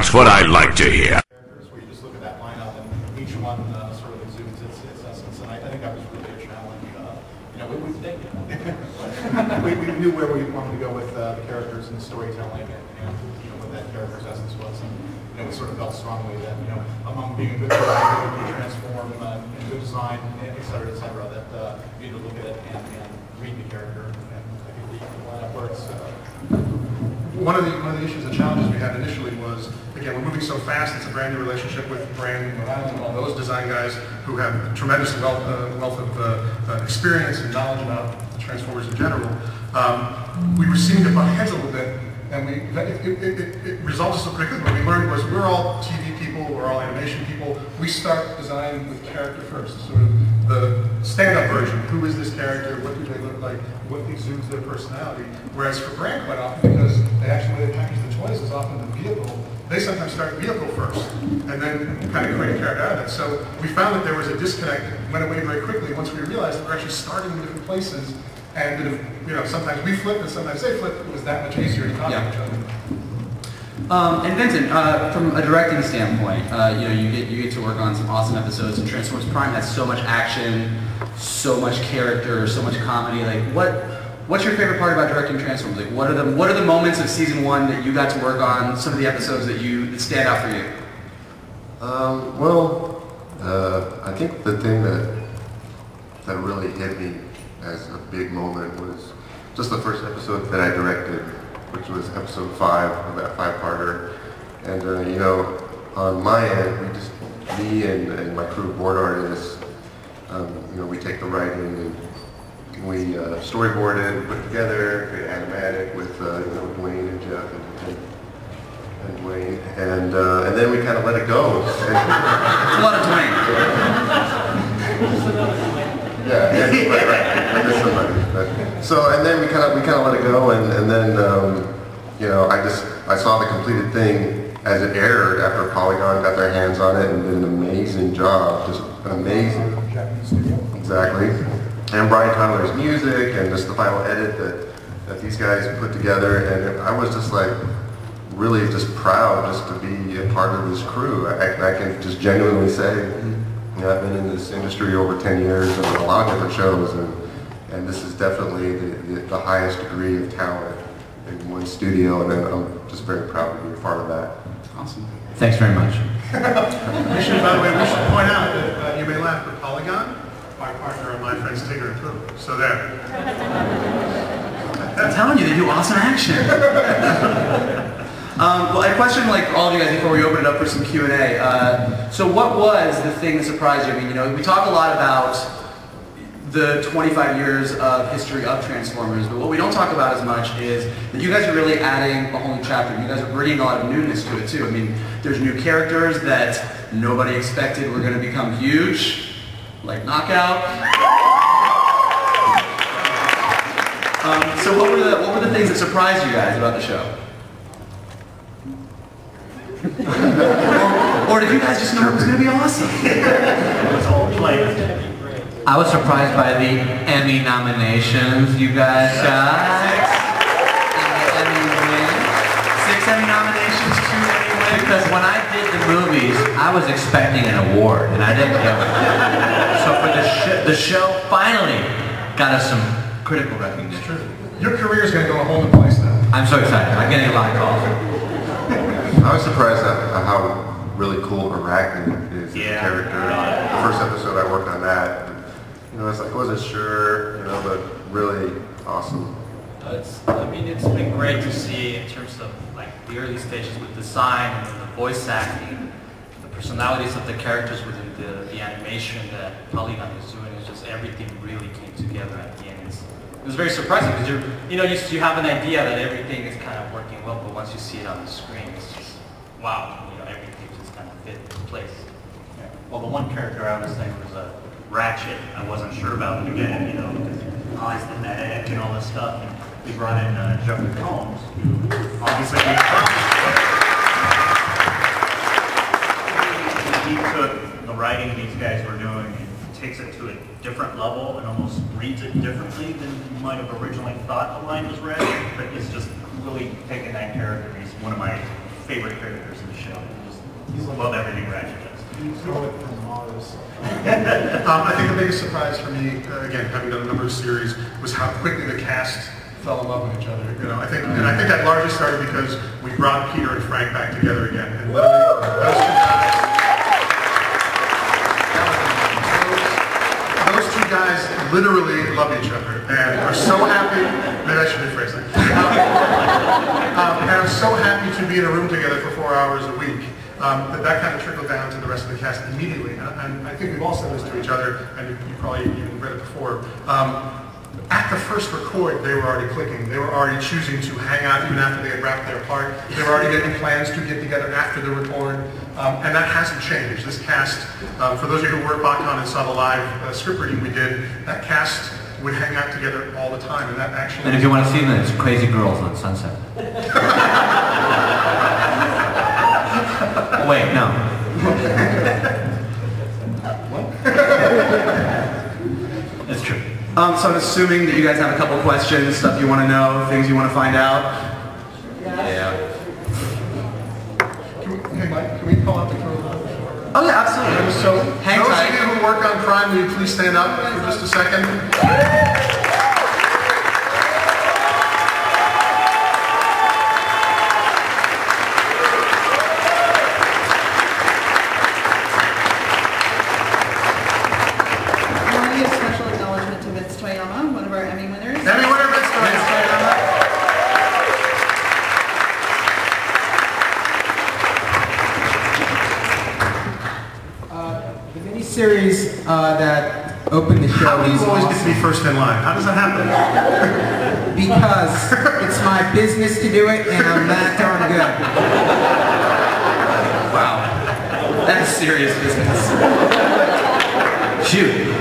That's what I like to hear. Where you just look at that lineup and each one sort of exudes its essence, and I think that was really a challenge. We knew where we wanted to go with the characters and the storytelling, and what that character's essence was, and we sort of felt strongly that among being a good design, good transform, and good design, et cetera, that you need to look at it and read the character, and I think the lineup works. One of the issues and challenges we had initially was, again, we're moving so fast. It's a brand new relationship with brand new Rhode Island, all those design guys who have a tremendous wealth of experience and knowledge about Transformers in general. We were seeming to butt heads a little bit, and it resolved so quickly. What we learned was we're all TV people, we're all animation people. We start design with character first, sort of the stand-up version. Who is this character? What do they look like? What exudes their personality? Whereas for brand, quite often, because they actually package the toys is often the vehicle, they sometimes start vehicle first and then kind of create a character out of it. So we found that there was a disconnect that went away very quickly once we realized that we're actually starting in different places, and sometimes we flipped and sometimes they flipped. It was that much easier to talk to each other. And Vincent, from a directing standpoint, you get to work on some awesome episodes, and Transformers Prime has so much action, so much character, so much comedy. Like, what's your favorite part about directing Transformers? Like, what are the moments of season 1 that you got to work on? Some of the episodes that stand out for you. I think the thing that really hit me as a big moment was just the first episode that I directed, which was episode 5 of that 5-parter. And on my end, me and my crew of board artists, we take the writing and we storyboard it, put it together, create animatic with Dwayne and Jeff and Dwayne, and then we kind of let it go. A lot of Dwayne. Yeah, right. Somebody. So, and then we kind of let it go, and then I saw the completed thing as it aired after Polygon got their hands on it and did an amazing job, just amazing. Exactly. And Brian Tyler's music and just the final edit that these guys put together, and I was just like really just proud just to be a part of this crew. I can just genuinely say, I've been in this industry over 10 years and a lot of different shows, and this is definitely the highest degree of talent in one studio, and I'm just very proud to be a part of that. Awesome. Thanks very much. By the way, we should point out that you may laugh, but Polygon, my partner and my friends Tigger and Pooh. So there. I'm telling you, they do awesome action. Well, I had a question like all of you guys before we open it up for some Q&A. So what was the thing that surprised you? I mean, we talk a lot about the 25 years of history of Transformers, but what we don't talk about as much is that you guys are really adding a whole new chapter. You guys are bringing a lot of newness to it too. I mean, there's new characters that nobody expected were going to become huge, like Knockout. So what were the things that surprised you guys about the show? or did you guys just know it was going to be awesome? It was all planned. I was surprised by the Emmy nominations you guys got. And the Emmy win. 6 Emmy nominations, 2 Emmy wins. Because when I did the movies, I was expecting an award, and I didn't get one. So for the show finally got us some critical recognition. Your career is going to go a whole new place now. I'm so excited. I'm getting a lot of calls. I was surprised at how really cool Arachne is as a character. The first episode I worked on that. It's like I wasn't sure, but really awesome. It's been great to see in terms of like the early stages with design and the voice acting, the personalities of the characters within the animation that Polygon is doing. It's just everything really came together at the end. It was very surprising because you have an idea that everything is kind of working well, but once you see it on the screen, it's just wow. Everything just kind of fit in place. Yeah. Well, the one character I was thinking was Ratchet. I wasn't sure about it again, because eyes the neck and all this stuff. And we brought in Jeffrey Combs, who obviously he took the writing these guys were doing and takes it to a different level and almost reads it differently than you might have originally thought the line was read. But it's just really taking that character. He's one of my favorite characters in the show. Just love everything Ratchet does. I think the biggest surprise for me, again, having done a number of series, was how quickly the cast fell in love with each other. You know, I think that largely started because we brought Peter and Frank back together again. And literally, those two guys literally love each other and are so happy. Maybe I should rephrase that. And I'm so happy to be in a room together for 4 hours a week. That kind of trickled down to the rest of the cast immediately. And I think we've all said this to each other, and you probably even read it before. At the first record, they were already clicking. They were already choosing to hang out even after they had wrapped their part. They were already making plans to get together after the record. And that hasn't changed. This cast, for those of you who were at BotCon and saw the live script reading we did, that cast would hang out together all the time. And that actually... And if you want to see them, it's Crazy Girls on Sunset. Wait, no. It's true. So I'm assuming that you guys have a couple questions, stuff you want to know, things you want to find out. Yeah. Hey Mike, can we call out the crew? Oh yeah, absolutely. So, hang those tight. of you who work on Prime, will you please stand up for just a second? One of our Emmy winners. Emmy winner, Vince Toyama. The miniseries that opened the show. How do you was always get to awesome be first in line? How does that happen? because it's my business to do it, and I'm that darn good. Wow. That's serious business. Shoot.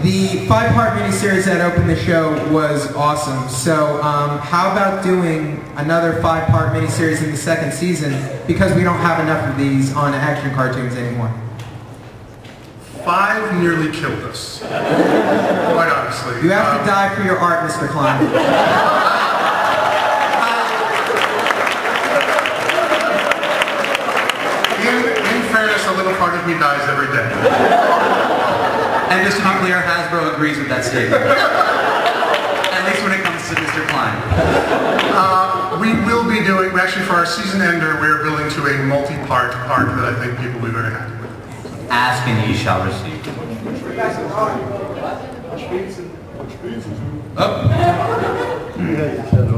The 5-part miniseries that opened the show was awesome. So how about doing another 5-part miniseries in the second season, because we don't have enough of these on action cartoons anymore. 5 nearly killed us. Quite honestly. You have to die for your art, Mr. Klein. In fairness, a little part of me dies every day. And just to be clear, Hasbro agrees with that statement. At least when it comes to Mr. Klein. We will be doing, actually for our season ender, we are building to a multi-part arc that I think people will be very happy with. Ask and ye shall receive.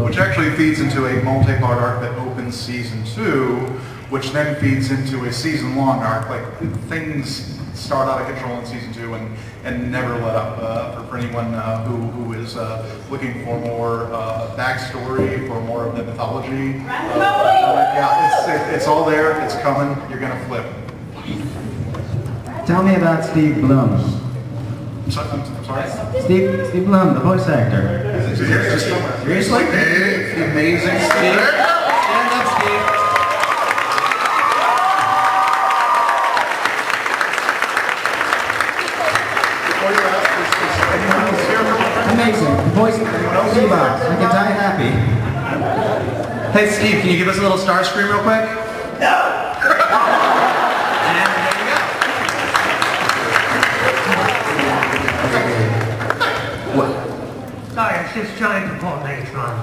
Which actually feeds into a multi-part arc that opens season 2, which then feeds into a season-long arc. Like, things start out of control in season 2 and never let up for anyone who is looking for more backstory, for more of the mythology. Yeah, it's all there, it's coming, you're going to flip. Tell me about Steve Blum. I'm sorry? Steve Blum, the voice actor. Seriously? Hey, amazing Steve. Stand up, Steve. Amazing. The voice T-Box. I can die happy. Hey, Steve, can you give us a little star scream real quick? No! And there you go. What? Sorry, it's just trying to pull Megatron.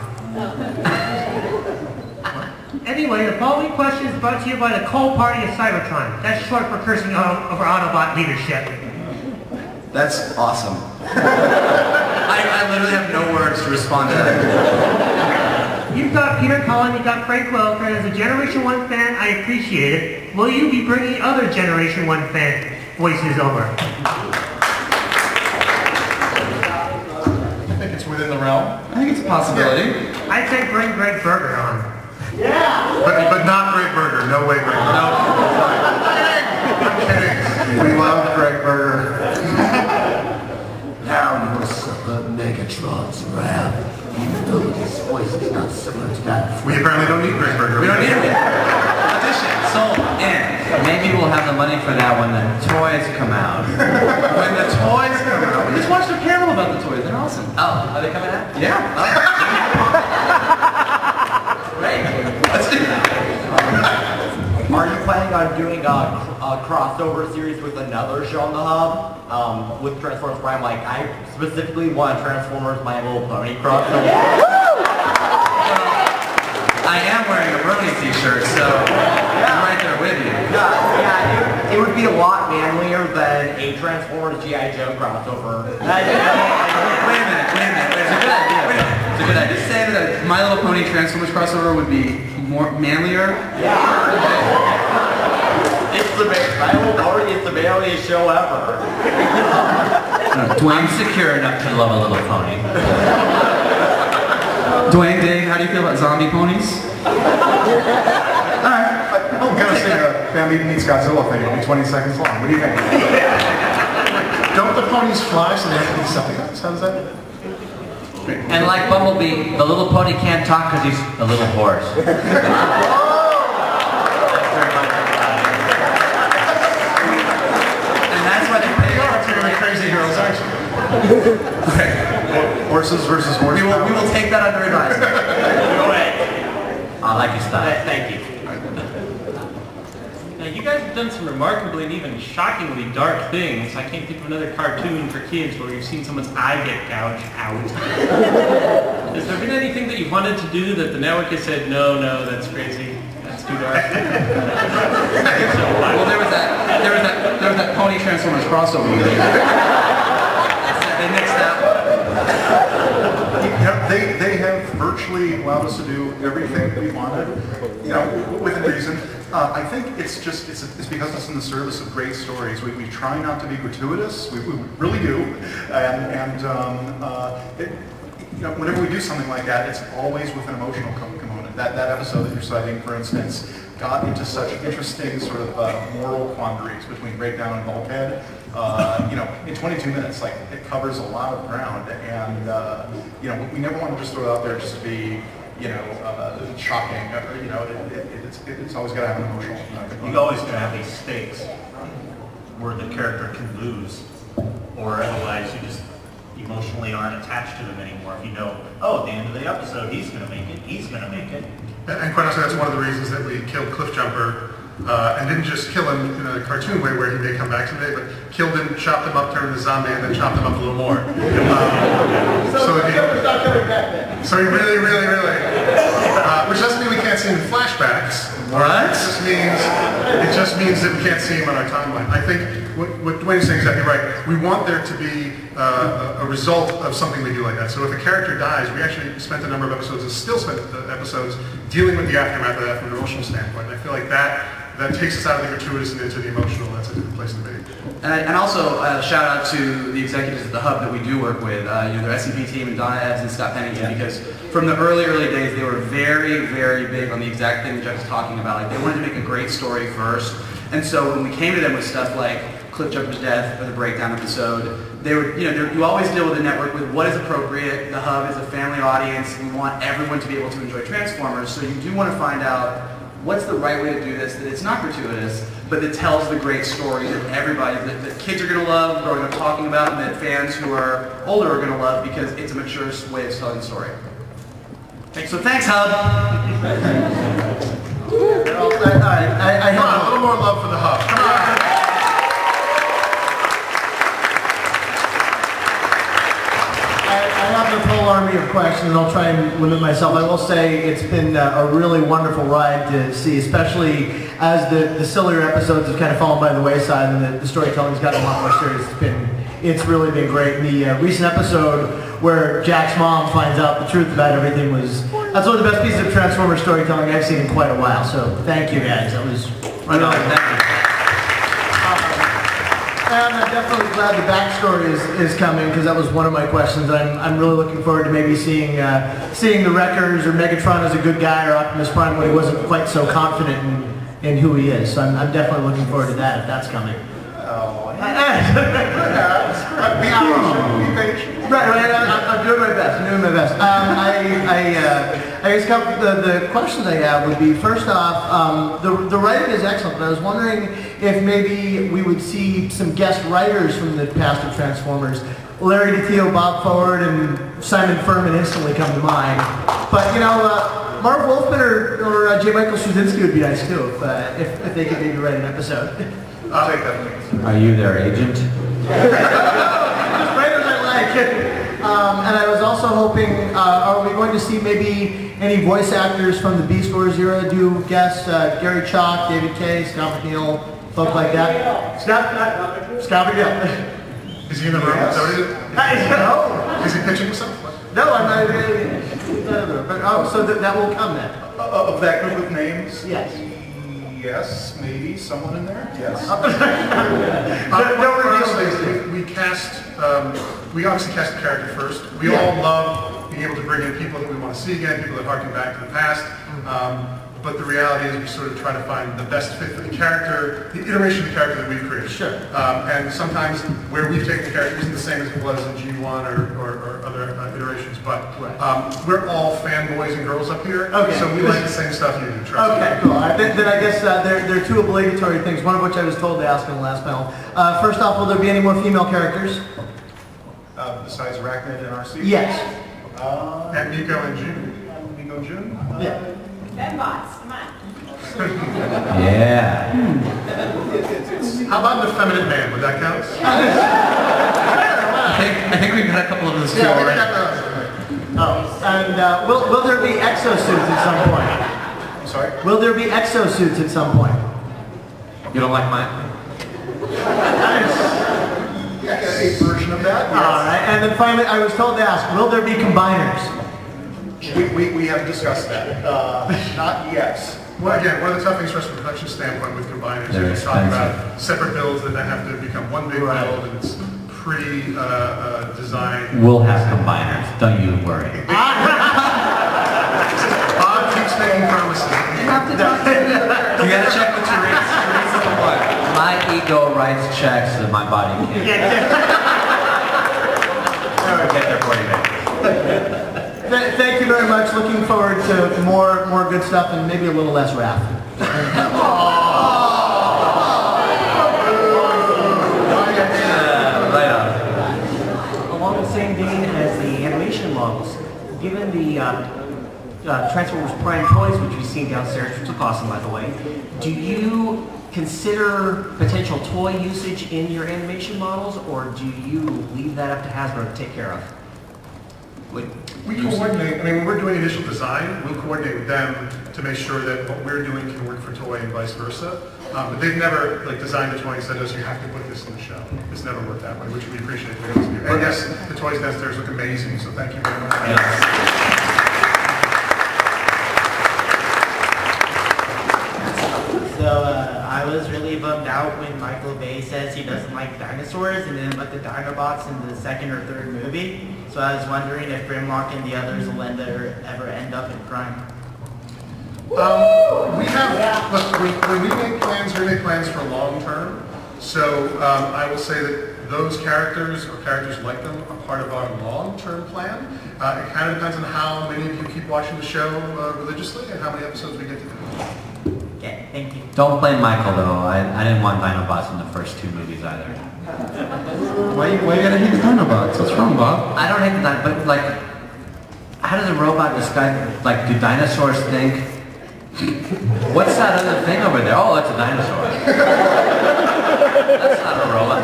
Anyway, the following question is brought to you by the Coal Party of Cybertron. That's short for cursing over Autobot leadership. That's awesome. I literally have no words to respond to that. You've got Peter Cullen, you've got Frank Welker. As a Generation 1 fan, I appreciate it. Will you be bringing other Generation 1 fan voices over? I think it's within the realm. I think it's a possibility. I'd say bring Greg Berger on. But not Greg Berger. No way, Greg Berger. No. I'm kidding. We love Greg Berger. Now you will suffer Megatron's wrath, even though his voice is not similar to that. We apparently don't need Greg Berger. We don't need him yet. Audition. Sold. In. Maybe we'll have the money for that when the toys come out. When the toys come out. We just watched a panel about the toys. They're awesome. Oh, are they coming out? Yeah. Great. Let's do that. on doing a crossover series with another show on the Hub, with Transformers Prime. Like, I specifically want Transformers My Little Pony crossover. I am wearing a Brony t-shirt, so I'm right there with you. Yeah, it would be a lot manlier than a Transformers G.I. Joe crossover. Wait a minute. It's a good idea. It's a good idea. Just say that a My Little Pony Transformers crossover would be more manlier? Yeah. It's the manliest show ever. I'm secure enough to love a little pony. Dwayne, Dave, how do you feel about zombie ponies? Alright, I'm gonna say a Bambi meets Godzilla thing. It'll be 20 seconds long. What do you think? Don't the ponies fly so they have to be something else? How does that? And like Bumblebee, the little pony can't talk because he's a little horse. And that's why they pay Crazy girls, aren't you? Okay. Horses versus horse. We will take that under advisement. Go ahead. I like your style. Thank you. Now, you guys have done some remarkably and even shockingly dark things. I can't think of another cartoon for kids where you've seen someone's eye get gouged out. Has there been anything that you wanted to do that the network has said, no, that's crazy, that's too dark? Well, there was that Pony Transformers crossover movie. They mixed that one. Yep, they have virtually allowed us to do everything that we wanted, within reason. I think it's because it's in the service of great stories. We try not to be gratuitous. We really do, and whenever we do something like that, it's always with an emotional component. That episode that you're citing, for instance, got into such interesting sort of moral quandaries between Breakdown and Bulkhead. In 22 minutes, like, it covers a lot of ground, and we never want to just throw it out there just to be, shocking. It's always got to have an emotional component. You always got to have these stakes where the character can lose, or otherwise you just emotionally aren't attached to them anymore. If you know, at the end of the episode, he's going to make it, he's going to make it. And quite honestly, that's one of the reasons that we killed Cliffjumper, and didn't just kill him in a cartoon way where he may come back someday, but killed him, chopped him up, turned him into a zombie, and then chopped him up a little more. So he really, which doesn't mean we can't see him in flashbacks. What? It just means that we can't see him on our timeline. I think what Dwayne's saying is exactly right. We want there to be a result of something we do like that. So if a character dies, we actually spent a number of episodes, and still spent episodes, dealing with the aftermath of that from an emotional standpoint. And I feel like that takes us out of the gratuitous and into the emotional. That's a good place to be. And also, shout out to the executives at the Hub that we do work with, their SCP team and Donna Ebbs and Scott Pennington, because from the early days, they were very, very big on the exact thing that Jeff was talking about. Like, they wanted to make a great story first. And so when we came to them with stuff like Cliffjumper's death or the Breakdown episode, they were, you always deal with the network with what is appropriate. The Hub is a family audience. We want everyone to be able to enjoy Transformers. So you do want to find out what's the right way to do this, that it's not gratuitous, but that tells the great story that everybody, that kids are going to love, growing up talking about, and that fans who are older are going to love, because it's a mature way of telling the story. So thanks, Hub. I have a little more love for the Hub. Come on. I have the full army of questions, and I'll try and limit myself. I will say it's been a really wonderful ride to see, especially as the sillier episodes have kind of fallen by the wayside and the storytelling's gotten a lot more serious. It's really been great. The recent episode where Jack's mom finds out the truth about everything that's one of the best pieces of Transformers storytelling I've seen in quite a while. So thank you guys. That was right on. Thank you. And I'm definitely glad the backstory is coming, because that was one of my questions. I'm really looking forward to maybe seeing the Wreckers or Megatron as a good guy, or Optimus Prime when he wasn't quite so confident in who he is. So I'm definitely looking forward to that if that's coming. Right, I'm doing my best. I guess the questions I have would be, first off, the writing is excellent, but I was wondering if maybe we would see some guest writers from the past of Transformers. Larry DeTeo, Bob Forward, and Simon Furman instantly come to mind. But Marv Wolfman or J. Michael Straczynski would be nice too, if they could maybe write an episode. I'll take that. Are you their agent? Writers I like. And I was also hoping, are we going to see maybe any voice actors from the Beast Wars era do guests? Gary Chalk, David Kay, Scott McNeil, folk like that. Scott McNeil. Is he in the room? Is that what it is? No. Is he pitching himself? No, I'm not. But, so that will come then. Of that group of names? Yes. Yes, maybe someone in there. Yes. We cast. We obviously cast the character first. We all love being able to bring in people that we want to see again, people that harken back to the past. But the reality is we sort of try to find the best fit for the character, the iteration of the character that we've created. Sure. And sometimes where we've taken the character isn't the same as it was in G1 or other iterations, but we're all fanboys and girls up here, so we like the same stuff you do, trust me. Okay, cool. Then I guess there are two obligatory things, one of which I was told to ask in the last panel. First off, will there be any more female characters? Besides Arachnid and RC? Yes. And Miko and June? Miko and June? Yeah. Fembots, come on. Yeah. How about an effeminate man? Would that count? I think we've got a couple of those too already. And will there be exosuits at some point? I'm sorry? Will there be exosuits at some point? You don't like mine? Yes. A version of that, yes. All right, and then finally, I was told to ask, will there be combiners? We have discussed that. Not yet. Well, again, one of the tough things for us from a production standpoint with combiners is we talk about separate builds that then have to become one big build, and it's pretty designed. We'll have combiners, don't you worry. Bob keeps making promises. You gotta check with Therese. Therese is what? My ego writes checks that my body can't. Get there for you, man. Thank you very much. Looking forward to more good stuff and maybe a little less wrath. Right on. Along the same vein as the animation models, given the Transformers Prime toys, which we've seen downstairs, which look awesome by the way, do you consider potential toy usage in your animation models, or do you leave that up to Hasbro to take care of? We coordinate, I mean, when we're doing initial design, we'll coordinate with them to make sure that what we're doing can work for toy and vice versa. But they've never designed a toy and said to us, you have to put this in the show. It's never worked that way, which we appreciate. And yes, the toys downstairs look amazing, so thank you very much. So I was really bummed out when Michael Bay says he doesn't like dinosaurs and then put the Dinobots in the second or third movie. So I was wondering if Grimlock and the others will ever end up in Prime. We have, look, when we make plans for long term. So I will say that those characters or characters like them are part of our long-term plan. It kind of depends on how many of you keep watching the show religiously and how many episodes we get to do. Okay, thank you. Don't blame Michael though. I didn't want Dinobots in the first two movies either. Why you gotta hate the Dinobots? What's wrong, Bob? I don't hate the Dinobots, but how does a robot disguise, do dinosaurs think? What's that other thing over there? Oh, that's a dinosaur. That's not a robot.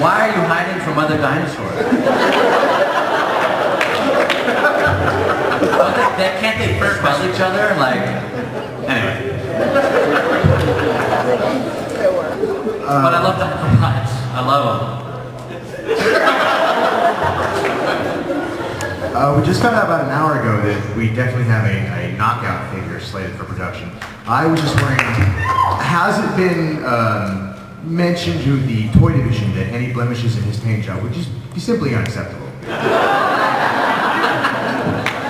Why are you hiding from other dinosaurs? Can't they smell each other? Anyway. But I love Dinobots. I love them. We just found out about an hour ago that we definitely have a knockout figure slated for production. I was just wondering, has it been mentioned to the toy division that any blemishes in his paint job would just be simply unacceptable? Yeah,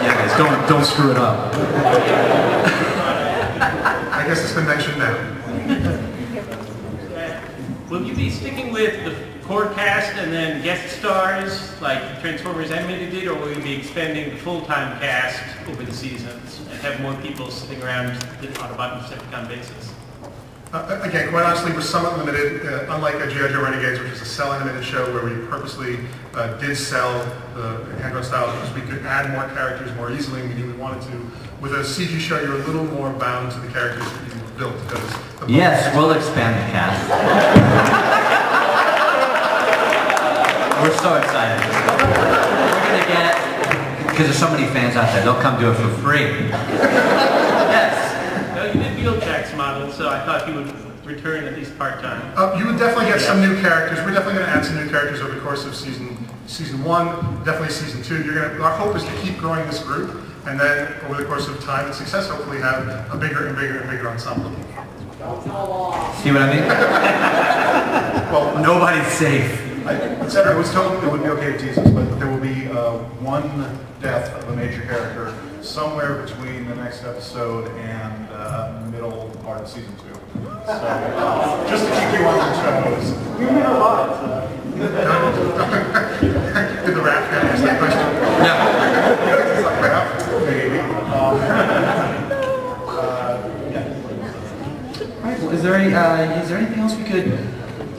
guys, don't screw it up. I guess it's been mentioned now. Will you be sticking with the core cast and then guest stars like Transformers Animated did, or will you be expanding the full-time cast over the seasons and have more people sitting around on a Decepticon basis? Again, quite honestly, we're somewhat limited, unlike a G.I. Joe Renegades, which is a cell animated show where we purposely did sell the hand-drawn style because we could add more characters more easily and we knew we wanted to. With a CG show, you're a little more bound to the characters that you built because... Yes, we'll expand the cast. We're so excited. We're going to get, because there's so many fans out there, they'll come do it for free. Yes. No, you did Wheeljack's model, so I thought he would return at least part-time. You would definitely get some new characters. We're definitely going to add some new characters over the course of season 1, definitely season 2. Our hope is to keep growing this group, and then over the course of time and success, hopefully have a bigger and bigger and bigger ensemble. See what I mean? Well, nobody's safe. I was told it would be okay to tease us, but there will be one death of a major character somewhere between the next episode and middle part of season 2. So, just to keep you on your toes. You mean a lot. Did the rap guy ask that question? Yeah. It's like rap, maybe. Is there anything else we could?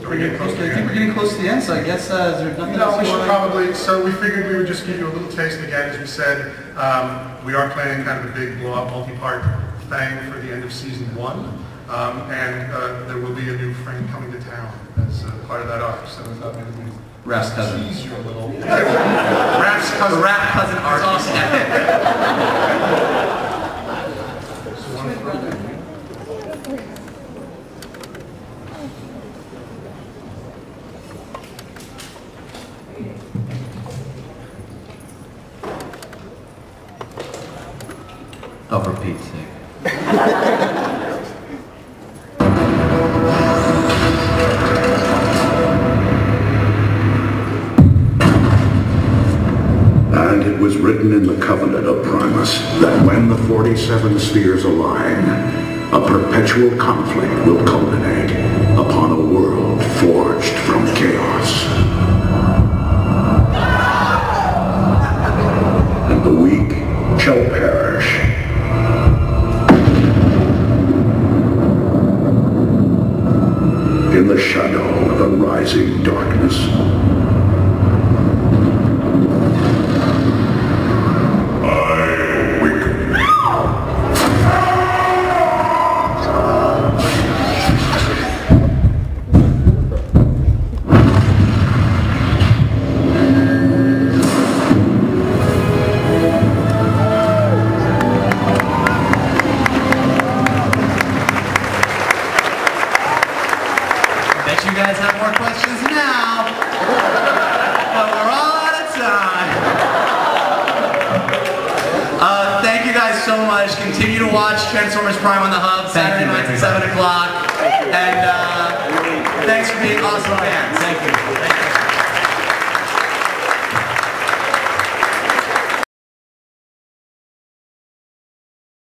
I think we're getting close to the end, so I guess is there nothing else? No, we should probably. So we figured we would just give you a little taste again, as we said. We are planning kind of a big blow-up multi-part thing for the end of season 1, and there will be a new friend coming to town as part of that arc. So we thought maybe we'd Raph's cousin. tease you a little. Raph's cousin. Raph cousin arc. That's awesome. Oh, for Pete's sake. And it was written in the covenant of Primus that when the 47 spheres align, a perpetual conflict will culminate upon a world forged from chaos. And the weak shall perish. In the shadow of the rising darkness. You guys have more questions now, but we're all out of time. Thank you guys so much. Continue to watch Transformers Prime on the Hub Saturday nights at 7 o'clock. And thanks for being awesome fans. Thank you.